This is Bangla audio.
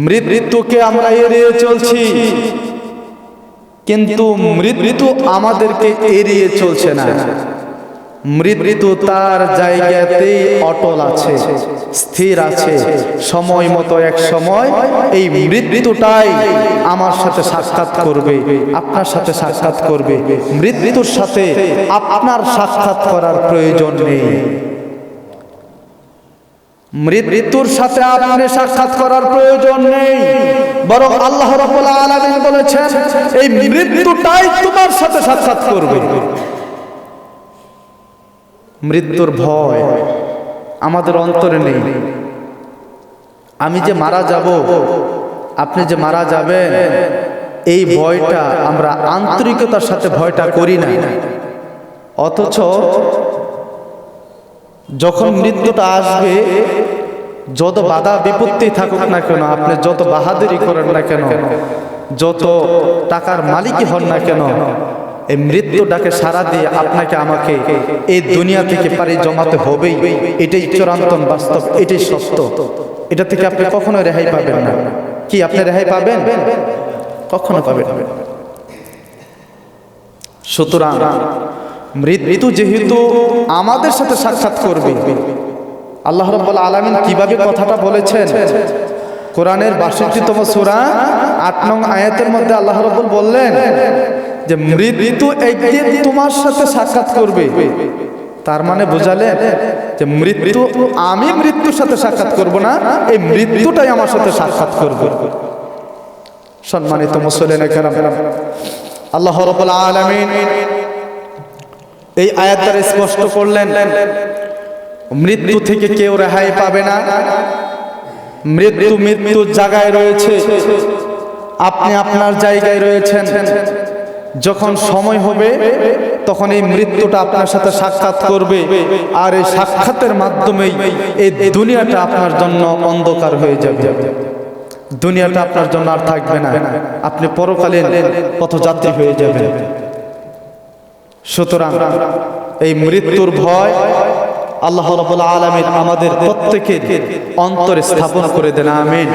মৃত্যুকে আমরা এড়িয়ে চলছি, কিন্তু মৃত্যু আমাদেরকে এড়িয়ে চলছে না। মৃত্যু তার জায়গাতেই অটল আছে, স্থির আছে। সময় মতো এক সময় এই মৃত্যুটাই আমার সাথে সাক্ষাৎ করবে, আপনার সাথে সাক্ষাৎ করবে। মৃত্যুর সাথে আপনার সাক্ষাৎ করার প্রয়োজন নেই। মৃত্যুর সাথে আপনি সাক্ষাৎ করার প্রয়োজন নেই, বরং আল্লাহ রাব্বুল আলামিন বলেছেন এই মৃত্যুটাই তোমার সাথে সাক্ষাৎ করবে। মৃত্যুর ভয় আমাদের অন্তরে নেই। আমি যে মারা যাব, আপনি যে মারা যাবেন, এই ভয়টা আমরা আন্তরিকতার সাথে ভয়টা করি না। অথচ যখন মৃত্যুটা আসবে, যত বাধা বিপত্তি থাকুক না কেন, আপনি যত বাহাদুরি করেন না কেন, যত টাকার মালিকই হন না কেন, এই মৃত্যুটাকে সারা দিয়ে আপনাকে আমাকে এই দুনিয়া থেকে পারি জমাতে হবেই। এটাই চূড়ান্ত বাস্তব, এটাই সত্য। এটা থেকে আপনি কখনো রেহাই পাবেন না। কি আপনি রেহাই পাবেন? কখনো পাবেন না। সুতরাং মৃত্যু যেহেতু আমাদের সাথে সাক্ষাৎ করবে, আল্লাহ রাব্বুল আলামিন কিভাবে কথাটা বলেছেন, কোরআনের ৬২তম সূরা ৮ নং আয়াতের মধ্যে আল্লাহ রাব্বুল বললেন যে মৃত্যু একদিন তোমার সাথে সাক্ষাৎ করবে। তার মানে বোঝালেন যে মৃত্যু, আমি মৃত্যুর সাথে সাক্ষাৎ করব না, এই মৃত্যুটাই আমার সাথে সাক্ষাৎ করবে। সম্মানিত মুসলিম কেরাম, আল্লাহ রাব্বুল আলামিন এই আয়াত দ্বারা স্পষ্ট করলেন মৃত্যু থেকে কেউ রেহাই পাবে না। মৃত্যু মৃত্যুর জায়গায় রয়েছে, আপনি আপনার জায়গায় রয়েছেন। যখন সময় হবে তখন এই মৃত্যুটা আপনার সাথে সাক্ষাৎ করবে, আর এই সাক্ষাতের মাধ্যমেই এই দুনিয়াটা আপনার জন্য অন্ধকার হয়ে যাবে। দুনিয়াটা আপনার জন্য আর থাকবে না, আপনি পরকালীন পথযাত্রী হয়ে যাবেন। সুতরাং এই মৃত্যুর ভয় আল্লাহ রাব্বুল আলামিন আমাদের প্রত্যেকের অন্তরে স্থাপন করে দেন। আমিন।